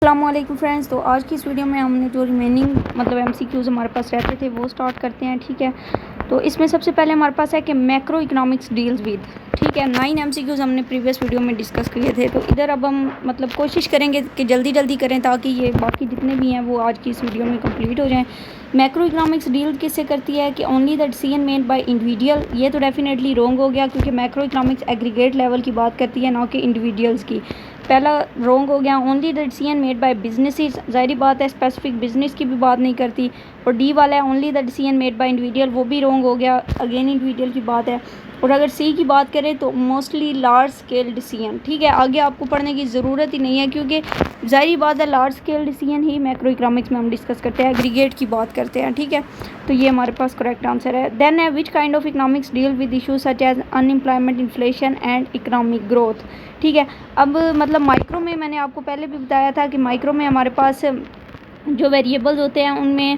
अस्सलामुअलैकुम फ्रेंड्स। तो आज की इस वीडियो में हमने जो रिमेनिंग मतलब एमसीक्यूज़ हमारे पास रहते थे वो स्टार्ट करते हैं। ठीक है, तो इसमें सबसे पहले हमारे पास है कि मैक्रो इकोनॉमिक्स डील्स विद। ठीक है, 9 एमसीक्यूज़ हमने प्रीवियस वीडियो में डिस्कस किए थे। तो इधर अब हम मतलब कोशिश करेंगे कि जल्दी जल्दी करें ताकि ये बाकी जितने भी हैं वो आज की इस वीडियो में कंप्लीट हो जाएं। मैक्रो इकोनॉमिक्स डील किससे करती है कि only the decision made by individual. ये तो डेफिनेटली रॉन्ग हो गया क्योंकि मैक्रो इकोनॉमिक्स एग्रीगेट लेवल की बात करती है ना कि इंडिविजुअल्स की। पहला रॉन्ग हो गया। Only the decision made by businesses, ज़ाहिर बात है स्पेसिफिक बिजनेस की भी बात नहीं करती। और डी वाला है only the decision made by individual, वो भी रॉन्ग हो गया, अगेन इंडिविजुअल की बात है। और अगर सी की बात करें तो मोस्टली लार्ज स्केल डिसीजन। ठीक है, आगे आपको पढ़ने की ज़रूरत ही नहीं है क्योंकि ज़ाहिर बात है लार्ज स्केल डिसीजन ही मैक्रो इकोनॉमिक्स में हम डिस्कस करते हैं, एग्रीगेट की बात करते हैं। ठीक है, तो ये हमारे पास करेक्ट आंसर है। देन है which kind of economics deal with issues such as unemployment, inflation and economic growth. ठीक है, अब मतलब माइक्रो में मैंने आपको पहले भी बताया था कि माइक्रो में हमारे पास जो वेरिएबल्स होते हैं उनमें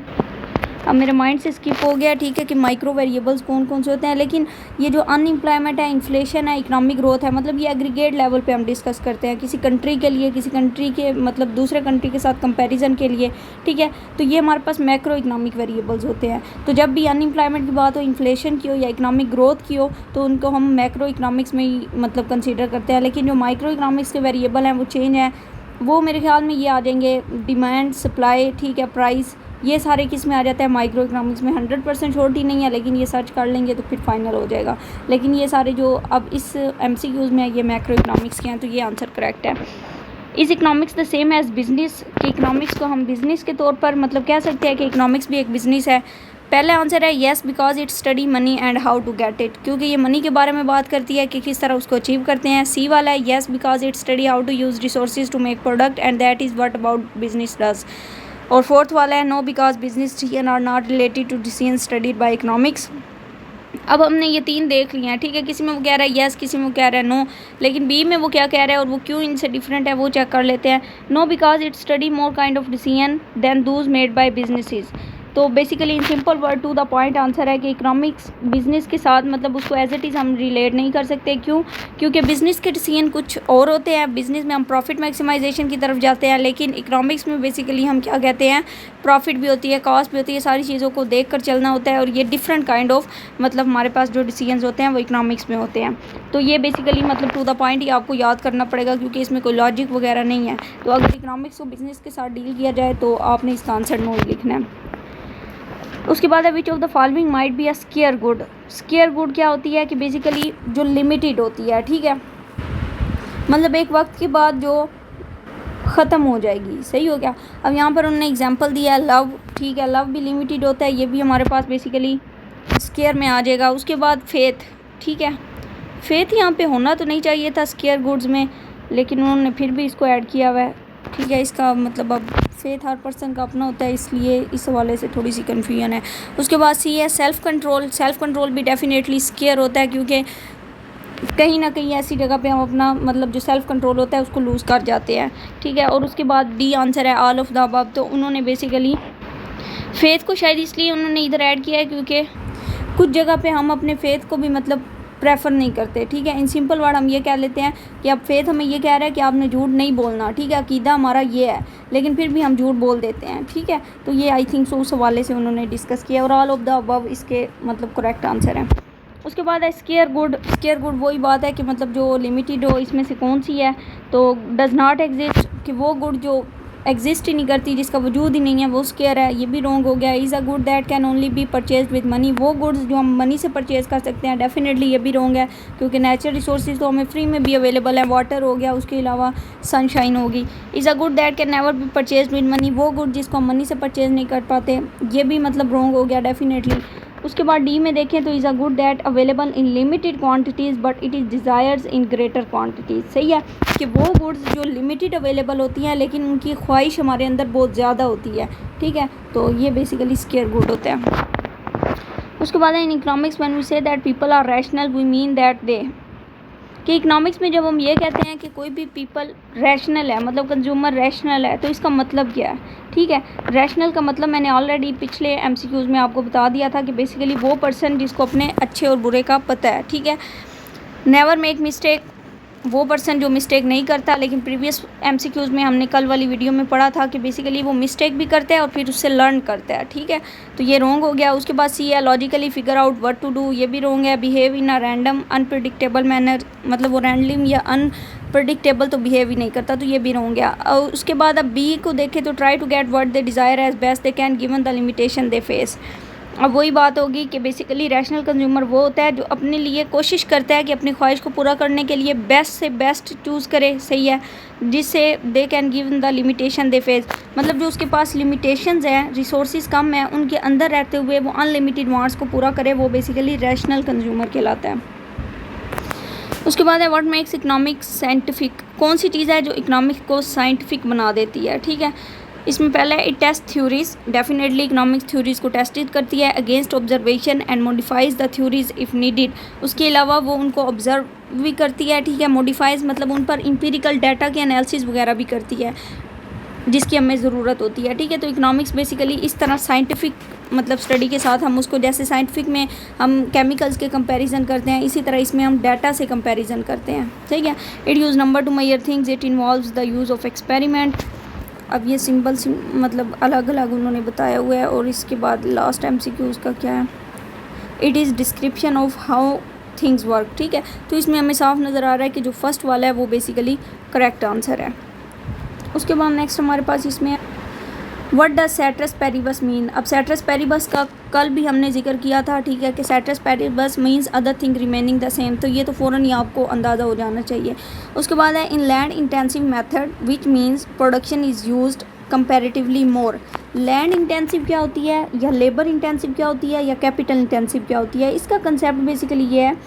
अब मेरे माइंड से स्किप हो गया। ठीक है, कि माइक्रो वेरिएबल्स कौन कौन से होते हैं, लेकिन ये जो अनएम्प्लॉयमेंट है, इन्फ्लेशन है, इकोनॉमिक ग्रोथ है, मतलब ये एग्रीगेट लेवल पे हम डिस्कस करते हैं किसी कंट्री के लिए, किसी कंट्री के मतलब दूसरे कंट्री के साथ कंपैरिजन के लिए। ठीक है, तो ये हमारे पास मैक्रो इकोनॉमिक वेरिएबल्स होते हैं। तो जब भी अनएम्प्लॉयमेंट की बात हो, इन्फ्लेशन की हो या इकोनॉमिक ग्रोथ की हो तो उनको हम मैक्रो इकोनॉमिक्स में ही मतलब कंसिडर करते हैं। लेकिन जो माइक्रो इकोनॉमिक्स के वेरिएबल हैं वो चेंज हैं, वो मेरे ख्याल में ये आ जाएंगे डिमांड, सप्लाई, ठीक है, प्राइस, ये सारे किस में आ जाता है माइक्रो इकोनॉमिक्स में। 100% छोटी नहीं है लेकिन ये सर्च कर लेंगे तो फिर फाइनल हो जाएगा। लेकिन ये सारे जो अब इस एमसीक्यूज़ में ये मैक्रो इकोनॉमिक्स के हैं, तो ये आंसर करेक्ट है। इस economics the same as business, कि इकोनॉमिक्स को हम बिजनेस के तौर पर मतलब कह सकते हैं कि इकोनॉमिक्स भी एक बिजनेस है। पहला आंसर है yes because it study money and how to get it, क्योंकि ये मनी के बारे में बात करती है कि किस तरह उसको अचीव करते हैं। सी वाला है yes because it study how to use resources to make product and that is what about business does. और फोर्थ वाला है no because business decision are not related to decision studied by economics. अब हमने ये 3 देख लिए हैं। ठीक है, किसी में वो कह रहा है येस, किसी में वो कह रहा है नो, लेकिन बी में वो क्या कह रहा है और वो क्यों इनसे डिफरेंट है वो चेक कर लेते हैं। No because it study more kind of decision than those made by businesses. तो basically in simple word to the point answer है कि इकोनॉमिक्स बिजनेस के साथ मतलब उसको एज इट इज़ हम रिलेट नहीं कर सकते। क्यों? क्योंकि बिजनेस के डिसीजन कुछ और होते हैं, बिजनेस में हम प्रॉफिट मैक्सिमाइजेशन की तरफ जाते हैं, लेकिन इकोनॉमिक्स में बेसिकली हम क्या कहते हैं, प्रॉफिट भी होती है, कॉस्ट भी होती है, सारी चीज़ों को देख कर चलना होता है। और ये डिफरेंट काइंड ऑफ मतलब हमारे पास जो डिसीजंस होते हैं वो इकोनॉमिक्स में होते हैं। तो ये बेसिकली मतलब टू द पॉइंट ही आपको याद करना पड़ेगा क्योंकि इसमें कोई लॉजिक वगैरह नहीं है। तो अगर इकोनॉमिक्स को बिजनेस के साथ डील किया जाए तो आपने इसका आंसर नो लिखना है। उसके बाद है which of the following might be a square good. Square good क्या होती है कि बेसिकली जो लिमिटेड होती है। ठीक है, मतलब एक वक्त के बाद जो ख़त्म हो जाएगी। सही हो गया। अब यहाँ पर उन्होंने एग्जांपल दिया है लव। ठीक है, लव भी लिमिटेड होता है, ये भी हमारे पास बेसिकली स्केयर में आ जाएगा। उसके बाद फेथ। ठीक है, फेथ यहाँ पे होना तो नहीं चाहिए था स्केयर गुड्स में, लेकिन उन्होंने फिर भी इसको ऐड किया हुआ है। ठीक है, इसका मतलब अब फेथ हर पर्सन का अपना होता है, इसलिए इस हवाले से थोड़ी सी कन्फ्यूजन है। उसके बाद सी है सेल्फ़ कंट्रोल। सेल्फ़ कंट्रोल भी डेफिनेटली स्केयर होता है क्योंकि कहीं ना कहीं ऐसी जगह पे हम अपना मतलब जो सेल्फ़ कंट्रोल होता है उसको लूज़ कर जाते हैं। ठीक है, और उसके बाद डी आंसर है ऑल ऑफ द अबव। तो उन्होंने बेसिकली फेथ को शायद इसलिए उन्होंने इधर ऐड किया है क्योंकि कुछ जगह पे हम अपने फेथ को भी मतलब प्रेफर नहीं करते। ठीक है, इन सिंपल वर्ड हम ये कह लेते हैं कि अब फेथ हमें ये कह रहा है कि आपने झूठ नहीं बोलना। ठीक है, अकीदा हमारा ये है, लेकिन फिर भी हम झूठ बोल देते हैं। ठीक है, तो ये आई थिंक सो उस हवाले से उन्होंने डिस्कस किया और ऑल ऑफ द अबव इसके मतलब करेक्ट आंसर है। उसके बाद है स्केयर गुड। स्केयर गुड वही बात है कि मतलब जो लिमिटेड हो, इसमें से कौन सी है, तो डज़ नॉट एग्जिस्ट, कि वो गुड जो एग्जिस्ट ही नहीं करती, जिसका वजूद ही नहीं है, वो स्केयर है। ये भी रॉन्ग हो गया। Is a good that can only B purchase with money, वो गुड्स जो हम मनी से परचेज़ कर सकते हैं, डेफिनेटली ये भी रॉन्ग है क्योंकि नेचुरल रिसोर्सेज तो हमें फ्री में भी अवेलेबल है, वाटर हो गया, उसके अलावा सनशाइन होगी। Is a good that can never be purchase with money, वो गुड जिसको हम मनी से परचेज नहीं कर पाते, ये भी मतलब रॉन्ग हो गया डेफिनेटली। उसके बाद डी में देखें तो is a good that available in limited quantities but it is desires in greater quantities. सही है कि वो गुड्स जो लिमिटेड अवेलेबल होती हैं लेकिन उनकी ख्वाहिश हमारे अंदर बहुत ज़्यादा होती है। ठीक है, तो ये बेसिकली स्केयर गुड होता है। उसके बाद in economics when we say that people are rational we mean that they, कि इकोनॉमिक्स में जब हम ये कहते हैं कि कोई भी पीपल रैशनल है मतलब कंज्यूमर रैशनल है, तो इसका मतलब क्या है। ठीक है, रैशनल का मतलब मैंने ऑलरेडी पिछले एमसीक्यूज़ में आपको बता दिया था कि बेसिकली वो पर्सन जिसको अपने अच्छे और बुरे का पता है। ठीक है, नेवर मेक मिस्टेक, वो पर्सन जो मिस्टेक नहीं करता, लेकिन प्रीवियस एमसीक्यूज़ में हमने कल वाली वीडियो में पढ़ा था कि बेसिकली वो मिस्टेक भी करता है और फिर उससे लर्न करता है, ठीक है। तो ये रॉन्ग हो गया। उसके बाद सी है logically figure out what to do, ये भी रॉन्ग है। Behave in a random unpredictable manner, मतलब वो रैंडम या अनप्रिडिक्टेबल तो बिहेव ही नहीं करता, तो ये भी रॉन्ग है। और उसके बाद अब बी को देखें तो try to get what they desire as best they can given the limitation they face. अब वही बात होगी कि बेसिकली रैशनल कंज्यूमर वो होता है जो अपने लिए कोशिश करता है कि अपनी ख्वाहिश को पूरा करने के लिए बेस्ट से बेस्ट चूज़ करे, सही है, जिससे they can give the limitation they face, मतलब जो उसके पास लिमिटेशंस हैं, रिसोर्सेज कम है, उनके अंदर रहते हुए वो अनलिमिटेड वांट्स को पूरा करे, वो बेसिकली रैशनल कंज्यूमर कहलाता है। उसके बाद है व्हाट मेक्स इकोनॉमिक्स साइंटिफिक, कौन सी चीज़ है जो इकोनॉमिक्स को साइंटिफिक बना देती है, ठीक है। इसमें पहले it taste theories, definitely economics theories को टेस्टेड करती है against observation and modifies the theories if needed. उसके अलावा वो उनको ऑब्जर्व भी करती है, ठीक है। मॉडिफाइज मतलब उन पर इंपीरिकल डाटा के एनालिसिस वगैरह भी करती है जिसकी हमें ज़रूरत होती है, ठीक है। तो इकोनॉमिक्स बेसिकली इस तरह साइंटिफिक मतलब स्टडी के साथ हम उसको, जैसे साइंटिफिक में हम केमिकल्स के कंपैरिजन करते हैं, इसी तरह इसमें हम डाटा से कंपैरिजन करते हैं, ठीक है। It use number to measure things, it involves the use of experiment. अब ये सिंपल मतलब अलग अलग उन्होंने बताया हुआ है। और इसके बाद लास्ट एमसीक्यूज़ का क्या है, it is description of how things work, ठीक है। तो इसमें हमें साफ नज़र आ रहा है कि जो फर्स्ट वाला है वो बेसिकली करेक्ट आंसर है। उसके बाद नेक्स्ट हमारे पास इसमें what does citrus Paribas mean. अब सेट्रस पेरिबस का कल भी हमने जिक्र किया था, ठीक है, कि citrus Paribas means other thing remaining the same, तो ये तो फ़ौरन ही आपको अंदाज़ा हो जाना चाहिए। उसके बाद है इन land intensive method which means production is used comparatively more. Land intensive क्या होती है, या लेबर इंटेंसिव क्या होती है, या कैपिटल इंटेंसिव क्या होती है, इसका कंसेप्ट बेसिकली ये है,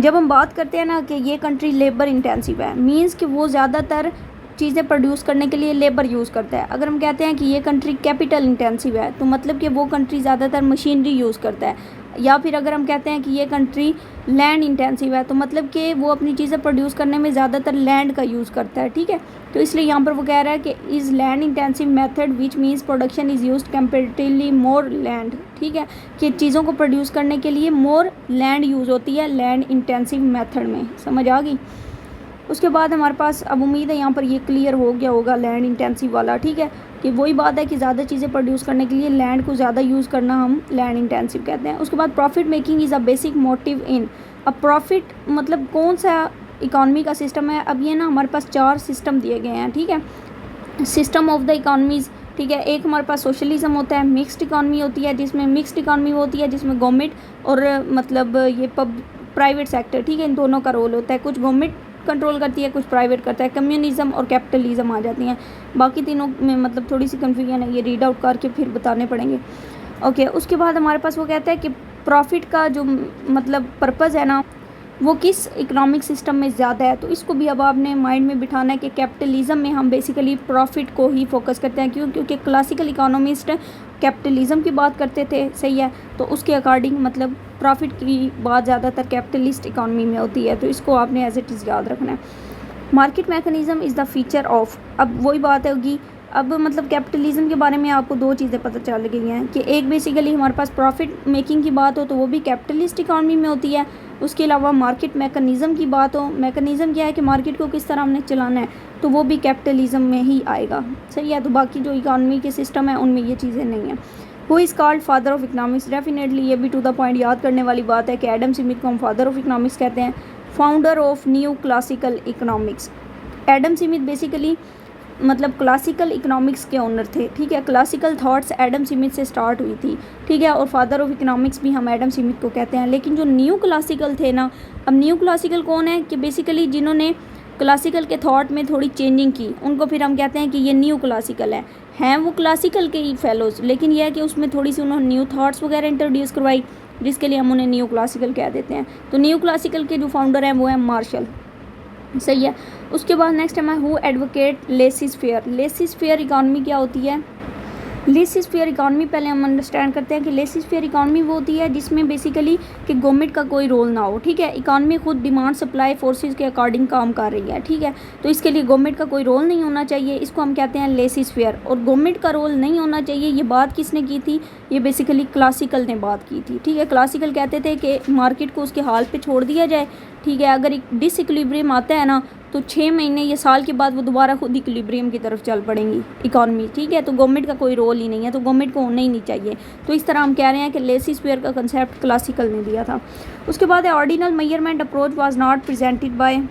जब हम बात करते हैं ना कि ये कंट्री लेबर इंटेंसिव है, मीन्स कि वो ज़्यादातर चीज़ें प्रोड्यूस करने के लिए लेबर यूज़ करता है। अगर हम कहते हैं कि ये कंट्री कैपिटल इंटेंसिव है, तो मतलब कि वो कंट्री ज़्यादातर मशीनरी यूज़ करता है। या फिर अगर हम कहते हैं कि ये कंट्री लैंड इंटेंसिव है, तो मतलब कि वो अपनी चीज़ें प्रोड्यूस करने में ज़्यादातर लैंड का यूज़ करता है, ठीक है। तो इसलिए यहाँ पर वो कह रहा है कि is land intensive method which means production is used comparatively more land, ठीक है, कि चीज़ों को प्रोड्यूस करने के लिए मोर लैंड यूज़ होती है लैंड इंटेंसिव मेथड में, समझ आ गई। उसके बाद हमारे पास, अब उम्मीद है यहाँ पर ये क्लियर हो गया होगा लैंड इंटेंसिव वाला, ठीक है, कि वही बात है कि ज़्यादा चीज़ें प्रोड्यूस करने के लिए लैंड को ज़्यादा यूज़ करना हम लैंड इंटेंसिव कहते हैं। उसके बाद profit making is a basic motive इन। अब प्रॉफिट मतलब कौन सा इकॉनमी का सिस्टम है। अब ये ना हमारे पास 4 सिस्टम दिए गए हैं, ठीक है, सिस्टम ऑफ द इकॉनमीज़, ठीक है। एक हमारे पास सोशलिज्म होता है, मिक्स्ड इकॉनमी होती है, जिसमें मिक्स्ड इकॉनमी होती है जिसमें गवर्नमेंट और मतलब ये प्राइवेट सेक्टर, ठीक है, इन दोनों का रोल होता है। कुछ गवर्नमेंट कंट्रोल करती है, कुछ प्राइवेट करता है। कम्युनिज्म और कैपिटलिज्म आ जाती हैं। बाकी तीनों में मतलब थोड़ी सी कन्फ्यूजन है, ये रीड आउट करके फिर बताने पड़ेंगे। ओके, उसके बाद हमारे पास वो कहता है कि प्रॉफिट का जो मतलब पर्पज़ है ना, वो किस इकोनॉमिक सिस्टम में ज़्यादा है। तो इसको भी अब आपने माइंड में बिठाना है कि कैपिटलिज्म में हम बेसिकली प्रॉफिट को ही फोकस करते हैं। क्यों? क्योंकि क्लासिकल इकोनॉमिस्ट कैपिटलिज्म की बात करते थे, सही है, तो उसके अकॉर्डिंग मतलब प्रॉफिट की बात ज़्यादातर कैपिटलिस्ट इकॉनमी में होती है। तो इसको आपने एज इट इज़ याद रखना है। Market mechanism is the feature of, अब वही बात होगी। अब मतलब कैपिटलिज्म के बारे में आपको 2 चीज़ें पता चल गई हैं कि एक बेसिकली हमारे पास प्रॉफिट मेकिंग की बात हो तो वो भी कैपिटलिस्ट इकॉनमी में होती है। उसके अलावा मार्केट मैकेनिज़्म की बात हो, मैकेनिज़्म क्या है कि मार्केट को किस तरह हमने चलाना है, तो वो भी कैपिटलिज्म में ही आएगा, सही है। तो बाकी जो इकॉनमी के सिस्टम है उनमें ये चीज़ें नहीं हैं। Who is called father of economics, definitely ये भी टू द पॉइंट याद करने वाली बात है कि एडम स्मिथ को हम फादर ऑफ इकनॉमिक्स कहते हैं, founder of new classical economics. Adam Smith basically मतलब क्लासिकल इकनॉमिक्स के ओनर थे, ठीक है। क्लासिकल थॉट्स एडम स्मिथ से स्टार्ट हुई थी, ठीक है, और फादर ऑफ इकनॉमिक्स भी हम एडम स्मिथ को कहते हैं। लेकिन जो न्यू क्लासिकल थे ना, अब न्यू क्लासिकल कौन है कि बेसिकली जिन्होंने क्लासिकल के थॉट में थोड़ी चेंजिंग की, उनको फिर हम कहते हैं कि ये न्यू क्लासिकल है। हैं वो क्लासिकल के ही फेलोज, लेकिन यह है कि उसमें थोड़ी सी उन्होंने न्यू थॉट्स वगैरह इंट्रोड्यूस करवाई, जिसके लिए हम उन्हें न्यू क्लासिकल कह देते हैं। तो न्यू क्लासिकल के जो फाउंडर हैं वो हैं मार्शल, सही है। उसके बाद नेक्स्ट है who advocate laces fair. Laces fair economy क्या होती है? लेसी स्फीयर इकॉनमी पहले हम अंडरस्टैंड करते हैं कि लेसी स्फीयर इकॉनमी वो होती है जिसमें बेसिकली कि गवर्नमेंट का कोई रोल ना हो, ठीक है। इकॉनमी खुद डिमांड सप्लाई फोर्सेस के अकॉर्डिंग काम कर रही है, ठीक है। तो इसके लिए गवर्नमेंट का कोई रोल नहीं होना चाहिए, इसको हम कहते हैं लेसी स्फीयर। और गवर्नमेंट का रोल नहीं होना चाहिए, ये बात किसने की थी? ये बेसिकली क्लासिकल ने बात की थी, ठीक है। क्लासिकल कहते थे कि मार्केट को उसके हाल पर छोड़ दिया जाए, ठीक है। अगर एक डिसइक्विलिब्रियम आता है ना तो 6 महीने या साल के बाद वो दोबारा खुद इक्विलिब्रियम की तरफ चल पड़ेंगी इकॉनमी, ठीक है। तो गवर्नमेंट का कोई रोल ही नहीं है, तो गवर्नमेंट को होना ही नहीं चाहिए। तो इस तरह हम कह रहे हैं कि लेसी स्फीयर का कंसेप्ट क्लासिकल ने दिया था। उसके बाद है ordinal measurement approach was not presented by.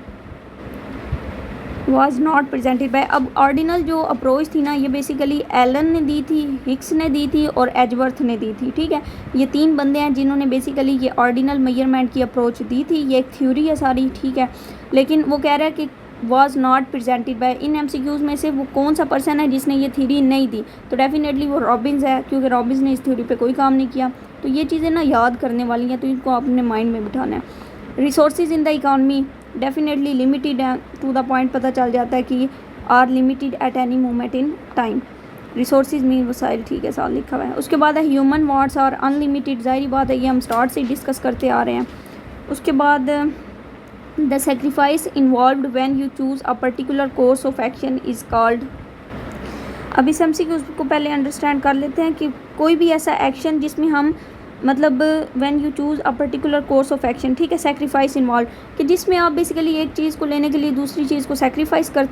अब ऑर्डिनल जो अप्रोच थी ना, ये बेसिकली एलन ने दी थी, हिक्स ने दी थी और एजवर्थ ने दी थी, ठीक है। ये 3 बंदे हैं जिन्होंने बेसिकली ये ऑर्डिनल मेजरमेंट की अप्रोच दी थी। ये एक थ्योरी है सारी, ठीक है। लेकिन वो कह रहा है कि was not presented by. In MCQs में से वो कौन सा पर्सन है जिसने ये थ्योरी नहीं दी? तो डेफिनेटली वो रॉबिन्स है, क्योंकि रॉबिन्स ने इस थ्योरी पे कोई काम नहीं किया। तो ये चीज़ें ना याद करने वाली हैं, तो इनको अपने माइंड में बिठाना है। Resources in the economy definitely limited है, टू द पॉइंट पता चल जाता है कि are limited at any moment in time. Resources mean वसाइल, ठीक है, साथ लिखा हुआ है। उसके बाद है ह्यूमन वांट्स आर अनलिमिटेड, जाहिर बात है ये हम स्टार्ट से डिस्कस करते आ रहे हैं। उसके बाद the sacrifice involved when you choose a particular course of action is called. अब इस एमसीक्यू को पहले अंडरस्टैंड कर लेते हैं कि कोई भी ऐसा एक्शन जिसमें हम मतलब when you choose a particular course of action, ठीक है, सेक्रीफाइस इन्वॉल्व, कि जिसमें आप बेसिकली एक चीज़ को लेने के लिए दूसरी चीज़ को सेक्रीफाइस कर,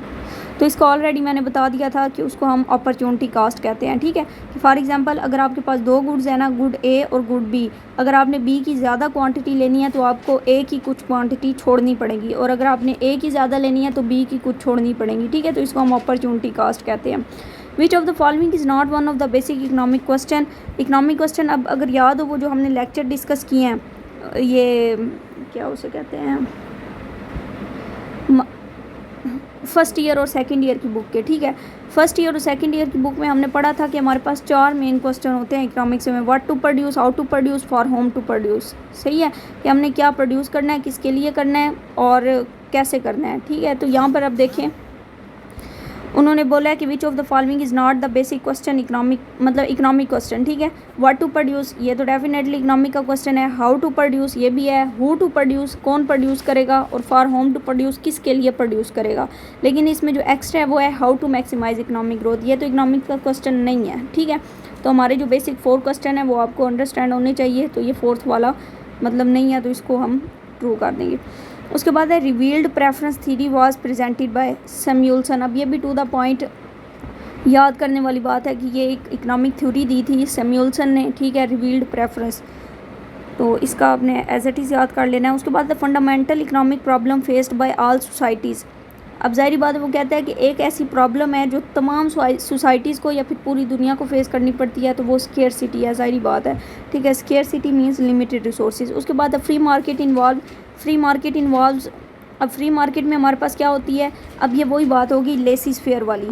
तो इसको ऑलरेडी मैंने बता दिया था कि उसको हम अपॉर्चुनिटी कॉस्ट कहते हैं, ठीक है। कि फॉर एग्जांपल अगर आपके पास 2 गुड्स है ना, गुड ए और गुड बी, अगर आपने बी की ज़्यादा क्वांटिटी लेनी है तो आपको ए की कुछ क्वांटिटी छोड़नी पड़ेगी, और अगर आपने ए की ज़्यादा लेनी है तो बी की कुछ छोड़नी पड़ेगी, ठीक है। तो इसको हम अपॉर्चुनिटी कॉस्ट कहते हैं। Which of the following is not one of the basic economic question. Economic question अब अगर याद हो वो जो हमने लेक्चर डिस्कस किए हैं, ये क्या उसे कहते हैं, फर्स्ट ईयर और सेकंड ईयर की बुक के, ठीक है। फर्स्ट ईयर और सेकंड ईयर की बुक में हमने पढ़ा था कि हमारे पास 4 मेन क्वेश्चन होते हैं इकोनॉमिक्स में। What to produce, how to produce, for whom to produce, सही है, कि हमने क्या प्रोड्यूस करना है, किसके लिए करना है और कैसे करना है, ठीक है। तो यहाँ पर अब देखें, उन्होंने बोला है कि which of the following is not the basic question economic, मतलब इकोनॉमिक क्वेश्चन, ठीक है। व्हाट टू प्रोड्यूस, ये तो डेफिनेटली इकोनॉमिक का क्वेश्चन है। हाउ टू प्रोड्यूस, ये भी है। हु टू प्रोड्यूस, कौन प्रोड्यूस करेगा, और फॉर होम टू प्रोड्यूस, किसके लिए प्रोड्यूस करेगा। लेकिन इसमें जो एक्स्ट्रा है वो है how to maximise economic growth, ये तो इकोनॉमिक का क्वेश्चन नहीं है, ठीक है। तो हमारे जो बेसिक 4 क्वेश्चन है वो आपको अंडरस्टैंड होने चाहिए, तो ये 4th वाला मतलब नहीं है, तो इसको हम ट्रू कर देंगे। उसके बाद है revealed preference theory was presented by Samuelson. अब ये भी टू द पॉइंट याद करने वाली बात है कि ये एक इकोनॉमिक थ्योरी दी थी सैमुअल्सन ने, ठीक है, रिवील्ड प्रेफरेंस। तो इसका आपने एज इट इज़ याद कर लेना है। उसके बाद the fundamental economic problem faced by all societies. अब जाहिर बात है वो कहता है कि एक ऐसी प्रॉब्लम है जो तमाम सोसाइटीज़ को या फिर पूरी दुनिया को फेस करनी पड़ती है, तो वो स्केर्सिटी है, जाहिर बात है, ठीक है। Scarcity means limited resources. उसके बाद the free market involve, free market involves, अब फ्री मार्केट में हमारे पास क्या होती है, अब ये वही बात होगी लेसी स्फीयर वाली।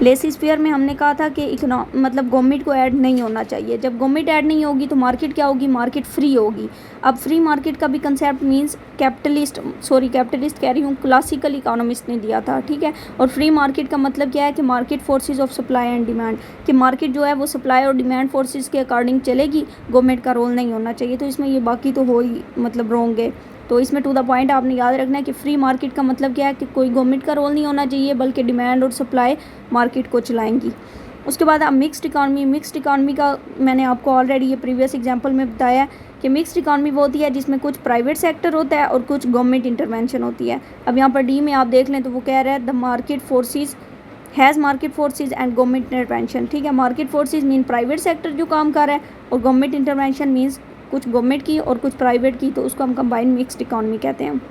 लेसी स्फीयर में हमने कहा था कि मतलब गवर्नमेंट को ऐड नहीं होना चाहिए। जब गवर्नमेंट ऐड नहीं होगी तो मार्केट क्या होगी, मार्केट फ्री होगी। अब फ्री मार्केट का भी कंसेप्ट मींस कैपिटलिस्ट कह रही हूँ, क्लासिकल इकोनॉमिस्ट ने दिया था, ठीक है। और फ्री मार्केट का मतलब क्या है कि market forces of supply and demand, कि मार्केट जो है वो सप्लाई और डिमांड फोर्सेस के अकॉर्डिंग चलेगी, गवर्नमेंट का रोल नहीं होना चाहिए। तो इसमें ये बाकी तो हो ही मतलब रॉन्ग है। तो इसमें टू द पॉइंट आपने याद रखना है कि फ्री मार्केट का मतलब क्या है कि कोई गवर्नमेंट का रोल नहीं होना चाहिए, बल्कि डिमांड और सप्लाई मार्केट को चलाएंगी। उसके बाद अब मिक्स्ड इकॉनमी, मिक्स्ड इकॉनमी का मैंने आपको ऑलरेडी ये प्रीवियस एग्जांपल में बताया कि मिक्स्ड इकॉनमी वो होती है जिसमें कुछ प्राइवेट सेक्टर होता है और कुछ गवर्नमेंट इंटरवेंशन होती है। अब यहाँ पर डी में आप देख लें तो वो कह रहा है the market forces has market forces and government intervention, ठीक है। Market forces mean private sector जो काम कर रहा है, और गवर्नमेंट इंटरवेंशन मीन्स कुछ गवर्नमेंट की और कुछ प्राइवेट की, तो उसको हम कंबाइंड मिक्स्ड इकॉनमी कहते हैं।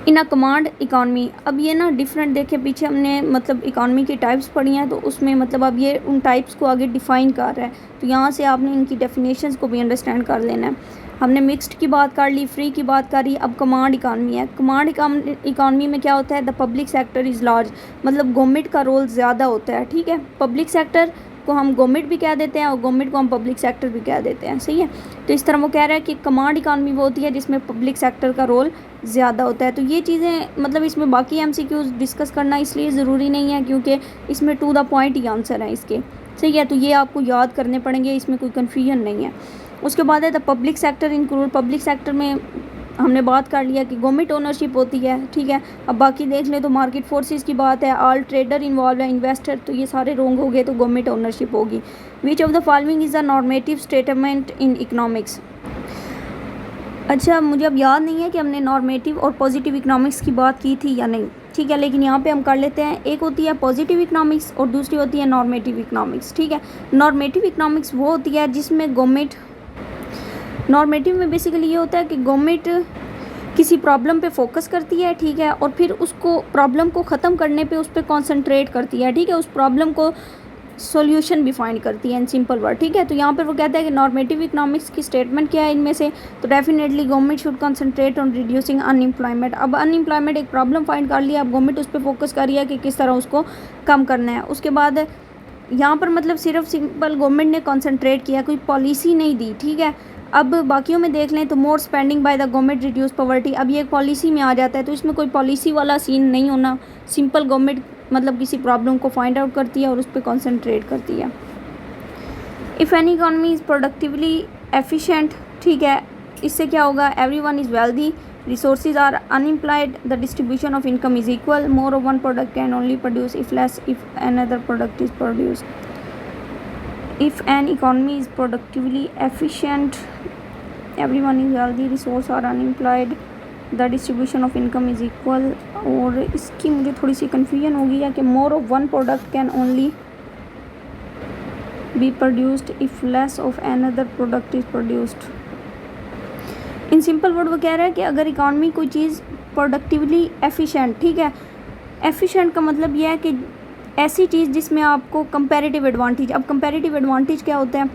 इन अ कमांड इकॉनमी, अब ये ना डिफरेंट देखे, पीछे हमने मतलब इकॉनमी की टाइप्स पढ़ी हैं, तो उसमें मतलब अब ये उन टाइप्स को आगे डिफ़ाइन कर रहा है, तो यहाँ से आपने इनकी डेफिनेशंस को भी अंडरस्टैंड कर लेना है। हमने मिक्स्ड की बात कर ली, फ्री की बात करी, अब कमांड इकॉनमी है। कमांड इकॉनमी में क्या होता है, the public sector is large, मतलब गवर्नमेंट का रोल ज़्यादा होता है, ठीक है। पब्लिक सेक्टर को हम गवर्नमेंट भी कह देते हैं और गवर्नमेंट को हम पब्लिक सेक्टर भी कह देते हैं, सही है। तो इस तरह वो कह रहा है कि कमांड इकॉनमी वो होती है जिसमें पब्लिक सेक्टर का रोल ज़्यादा होता है। तो ये चीज़ें मतलब इसमें बाकी एमसीक्यूज़ डिस्कस करना इसलिए ज़रूरी नहीं है क्योंकि इसमें टू द पॉइंट ही आंसर है इसके, सही है, तो ये आपको याद करने पड़ेंगे, इसमें कोई कन्फ्यूजन नहीं है। उसके बाद है the public sector include, public sector में हमने बात कर लिया कि गवर्नमेंट ओनरशिप होती है, ठीक है। अब बाकी देख लें तो मार्केट फोर्सेस की बात है, ऑल ट्रेडर इन्वॉल्व है, इन्वेस्टर, तो ये सारे रोंग हो गए, तो गवर्नमेंट ओनरशिप होगी। Which of the following is a normative statement in economics. अच्छा, मुझे अब याद नहीं है कि हमने नॉर्मेटिव और पॉजिटिव इकनॉमिक्स की बात की थी या नहीं, ठीक है, लेकिन यहाँ पे हम कर लेते हैं। एक होती है पॉजिटिव इकनॉमिक्स और दूसरी होती है नॉर्मेटिव इकनॉमिक्स, ठीक है। नॉर्मेटिव इकनॉमिक्स वो होती है जिसमें गवर्नमेंट, नॉर्मेटिव में बेसिकली ये होता है कि गवर्नमेंट किसी प्रॉब्लम पे फोकस करती है, ठीक है, और फिर उसको प्रॉब्लम को ख़त्म करने पे उस पर कॉन्सेंट्रेट करती है, ठीक है, उस प्रॉब्लम को सॉल्यूशन भी फाइंड करती है इन सिंपल वर्ड, ठीक है। तो यहाँ पर वो कहता है कि नॉर्मेटिव इकनॉमिक्स की स्टेटमेंट क्या है इनमें से, तो definitely government should concentrate on reducing unemployment. अब अनएम्प्लॉयमेंट एक प्रॉब्लम फाइंड कर लिया, अब गवर्नमेंट उस पर फोकस कर रही है कि किस तरह उसको कम करना है। उसके बाद यहाँ पर मतलब सिर्फ सिंपल गवर्नमेंट ने कॉन्सेंट्रेट किया, कोई पॉलिसी नहीं दी, ठीक है। अब बाकियों में देख लें तो more spending by the government reduce poverty, अब ये एक पॉलिसी में आ जाता है, तो इसमें कोई पॉलिसी वाला सीन नहीं होना, सिंपल गवर्नमेंट मतलब किसी प्रॉब्लम को फाइंड आउट करती है और उस पर कॉन्सेंट्रेट करती है। If any economy is productively efficient, ठीक है, इससे क्या होगा, everyone is wealthy, resources are unemployed, the distribution of income is equal, more of one product can only produce if less if another product is produced. If an economy is productively efficient, everyone is healthy, resources are unemployed, the distribution of income is equal। और इसकी मुझे थोड़ी सी confusion हो गई है कि more of one product can only be produced if less of another product is produced। In simple word वो कह रहा है कि अगर इकॉनमी कोई चीज़ प्रोडक्टिवली एफिशिएंट, ठीक है, एफिशिएंट का मतलब यह है कि ऐसी चीज़ जिसमें आपको कंपैरेटिव एडवांटेज। अब कंपैरेटिव एडवांटेज क्या होता है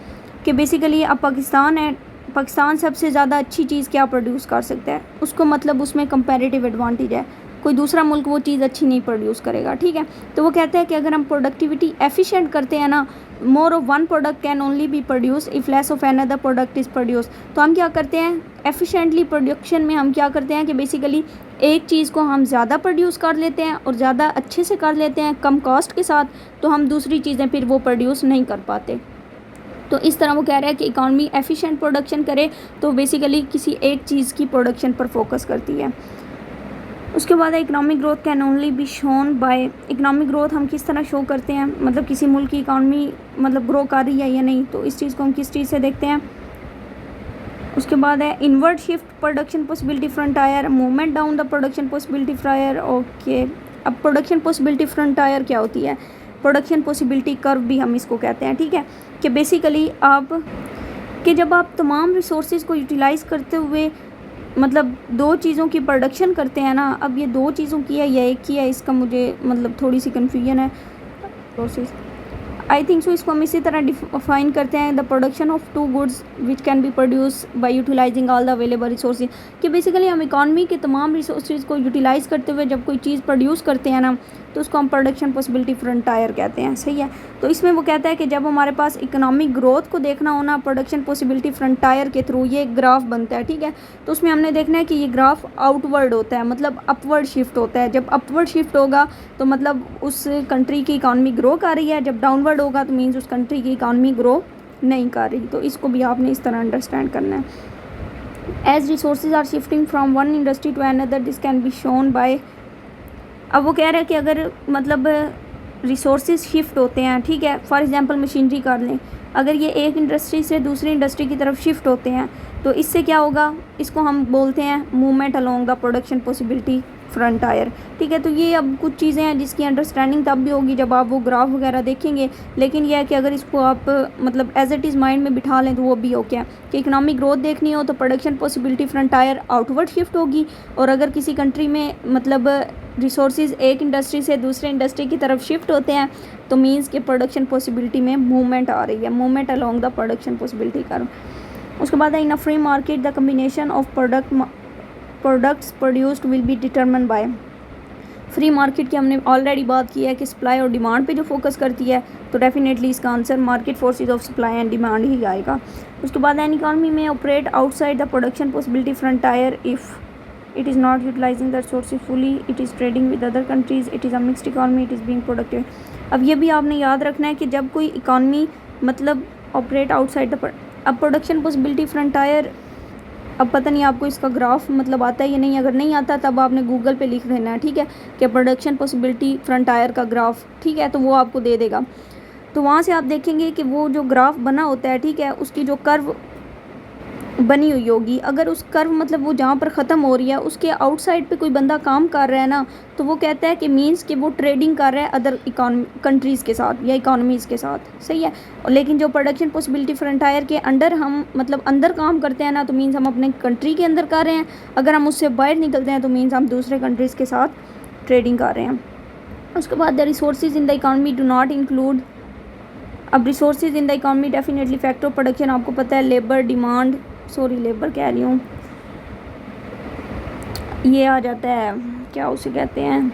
कि बेसिकली अब पाकिस्तान है, पाकिस्तान सबसे ज़्यादा अच्छी चीज़ क्या प्रोड्यूस कर सकता है, उसको मतलब उसमें कंपैरेटिव एडवांटेज है, कोई दूसरा मुल्क वो चीज़ अच्छी नहीं प्रोड्यूस करेगा, ठीक है। तो वो कहता है कि अगर हम प्रोडक्टिविटी एफिशिएंट करते हैं ना, more of one product can only B produce if less of another product is produce. तो हम क्या करते हैं एफिशिएंटली प्रोडक्शन में, हम क्या करते हैं कि बेसिकली एक चीज़ को हम ज़्यादा प्रोड्यूस कर लेते हैं और ज़्यादा अच्छे से कर लेते हैं कम कॉस्ट के साथ, तो हम दूसरी चीज़ें फिर वो प्रोड्यूस नहीं कर पाते। तो इस तरह वो कह रहा है कि इकॉनमी एफिशिएंट प्रोडक्शन करे तो बेसिकली किसी एक चीज़ की प्रोडक्शन पर फोकस करती है। उसके बाद economic growth can only B shown bye, economic growth हम किस तरह शो करते हैं, मतलब किसी मुल्क की इकॉनमी मतलब ग्रो कर रही है या नहीं, तो इस चीज़ को हम किस चीज़ से देखते हैं। उसके बाद है inward shift production possibility frontier, movement down the production possibility fryer. Okay, अब प्रोडक्शन पॉसिबिलिटी फ्रंटायर क्या होती है, प्रोडक्शन पॉसिबिलिटी कर्व भी हम इसको कहते हैं, ठीक है, कि बेसिकली आप कि जब आप तमाम रिसोर्सेज को यूटिलाइज़ करते हुए मतलब दो चीज़ों की प्रोडक्शन करते हैं ना, अब ये दो चीज़ों की है या एक की है, इसका मुझे मतलब थोड़ी सी कन्फ्यूजन है। प्रोसेस आई थिंक सो इसको हम इसी तरह डिफाइन करते हैं, the production of two goods which can be produce by utilising all the available resources, कि बेसिकली हम इकॉनमी के तमाम रिसोर्सेज को यूटिलाइज़ करते हुए जब कोई चीज़ प्रोड्यूस करते हैं ना, तो उसको हम प्रोडक्शन पॉसिबिलिटी फ्रंटायर कहते हैं, सही है। तो इसमें वो कहता है कि जब हमारे पास इकोनॉमिक ग्रोथ को देखना होना प्रोडक्शन पॉसिबिलिटी फ्रंटायर के थ्रू, ये ग्राफ बनता है, ठीक है। तो उसमें हमने देखना है कि ये ग्राफ आउटवर्ड होता है, मतलब अपवर्ड शिफ्ट होता है। जब अपवर्ड शिफ्ट होगा तो मतलब उस कंट्री की इकॉनमी ग्रो कर रही है, जब डाउनवर्ड होगा तो मीन्स उस कंट्री की इकॉनमी ग्रो नहीं कर रही। तो इसको भी आपने इस तरह अंडरस्टैंड करना है। As resources are shifting from one industry to another, this can be shown by, अब वो कह रहा है कि अगर मतलब रिसोर्सेज शिफ्ट होते हैं, ठीक है, फॉर एग्जांपल मशीनरी कर लें, अगर ये एक इंडस्ट्री से दूसरी इंडस्ट्री की तरफ शिफ्ट होते हैं तो इससे क्या होगा, इसको हम बोलते हैं movement along the production possibility frontier, ठीक है। तो ये अब कुछ चीज़ें हैं जिसकी अंडरस्टैंडिंग तब भी होगी जब आप वो ग्राफ वगैरह देखेंगे, लेकिन यह है कि अगर इसको आप मतलब एज इट इज़ माइंड में बिठा लें तो वो भी ओके है कि इकोनॉमिक ग्रोथ देखनी हो तो production possibility frontier outward shift होगी, और अगर किसी कंट्री में मतलब रिसोर्सेज एक इंडस्ट्री से दूसरे इंडस्ट्री की तरफ शिफ्ट होते हैं तो मीन्स के प्रोडक्शन पॉसिबिलिटी में मूवमेंट आ रही है, movement along the production possibility curve. उसके बाद है in a free market the combination of products produced will be determined by, free market की हमने ऑलरेडी बात की है कि सप्लाई और डिमांड पे जो फोकस करती है, तो डेफिनेटली इसका answer market forces of supply and demand ही आएगा। उसके बाद एन इकॉनमी में operate outside the production possibility frontier if, it is not utilizing the resources fully, it is trading with other countries, it is a mixed economy, it is being productive। अब ये भी आपने याद रखना है कि जब कोई इकॉनमी मतलब ऑपरेट आउटसाइड द अब प्रोडक्शन पॉसिबिलिटी फ्रंटायर, अब पता नहीं आपको इसका ग्राफ मतलब आता है या नहीं, अगर नहीं आता तब आपने गूगल पे लिख देना है, ठीक है, कि प्रोडक्शन पॉसिबिलिटी फ्रंटायर का ग्राफ, ठीक है, तो वो आपको दे देगा। तो वहाँ से आप देखेंगे कि वो जो ग्राफ बना होता है, ठीक है, उसकी जो कर्व बनी हुई होगी, अगर उस कर्व मतलब वो जहाँ पर ख़त्म हो रही है उसके आउटसाइड पे कोई बंदा काम कर रहा है ना, तो वो कहता है कि मींस कि वो ट्रेडिंग कर रहा है अदर कंट्रीज़ के साथ या इकोनॉमीज़ के साथ, सही है। लेकिन जो प्रोडक्शन पॉसिबिलिटी फ्रंटायर के अंडर हम मतलब अंदर काम करते हैं ना, तो मींस हम अपने कंट्री के अंदर कर रहे हैं, अगर हम उससे बाहर निकलते हैं तो मींस हम दूसरे कंट्रीज़ के साथ ट्रेडिंग कर रहे हैं। उसके बाद the resources in the economy do not include, अब resources in the economy definitely factor of production आपको पता है, लेबर डिमांड, सॉरी लेबर कह रही हूँ, ये आ जाता है क्या उसे कहते हैं,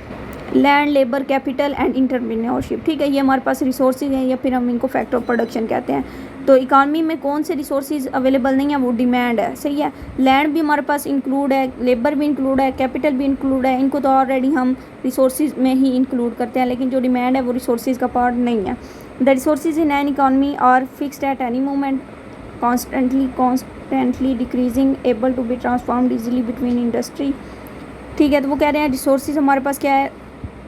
land, labour, capital and entrepreneurship, ठीक है, ये हमारे पास रिसोर्सेज हैं या फिर हम इनको फैक्टर ऑफ प्रोडक्शन कहते हैं। तो इकॉनमी में कौन से रिसोर्सेज अवेलेबल नहीं है, वो डिमांड है, सही है। लैंड भी हमारे पास इंक्लूड है, लेबर भी इंक्लूड है, कैपिटल भी इंक्लूड है, इनको तो ऑलरेडी हम रिसोर्सेज में ही इंक्लूड करते हैं, लेकिन जो डिमांड है वो रिसोर्सेज का पार्ट नहीं है। The resources in an economy are fixed at any moment, constantly decreasing, able to be transformed easily between industry, ठीक है। तो वो कह रहे हैं रिसोर्सेज हमारे पास क्या है,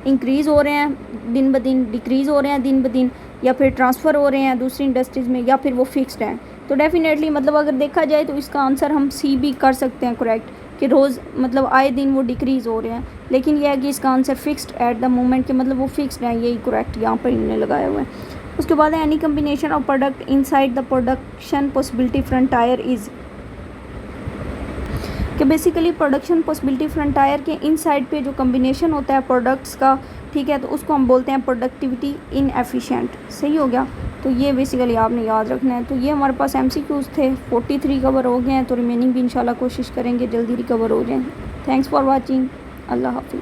इंक्रीज़ हो रहे हैं दिन ब दिन, डिक्रीज़ हो रहे हैं दिन ब दिन, या फिर ट्रांसफ़र हो रहे हैं दूसरी इंडस्ट्रीज़ में, या फिर वो फिक्स्ड हैं। तो डेफिनेटली मतलब अगर देखा जाए तो इसका आंसर हम सी भी कर सकते हैं करेक्ट, कि रोज़ मतलब आए दिन वो डिक्रीज़ हो रहे हैं, लेकिन यह है कि इसका answer fixed at the moment के मतलब वो फिक्स्ड है, यही करेक्ट यहाँ पर इन्होंने लगाया हुआ है। उसके बाद है any combination of product inside the production possibility frontier is, कि बेसिकली प्रोडक्शन पॉसिबिलिटी फ्रंटायर के इनसाइड पे जो कम्बिनेशन होता है प्रोडक्ट्स का, ठीक है, तो उसको हम बोलते हैं प्रोडक्टिविटी इनएफिशिएंट, सही हो गया। तो ये बेसिकली आपने याद रखना है। तो ये हमारे पास MCQs थे, 43 कवर हो गए हैं, तो रिमेनिंग भी इंशाल्लाह कोशिश करेंगे जल्दी रिकवर हो जाएं। थैंक्स फॉर वाचिंग, अल्लाह हाफिज़।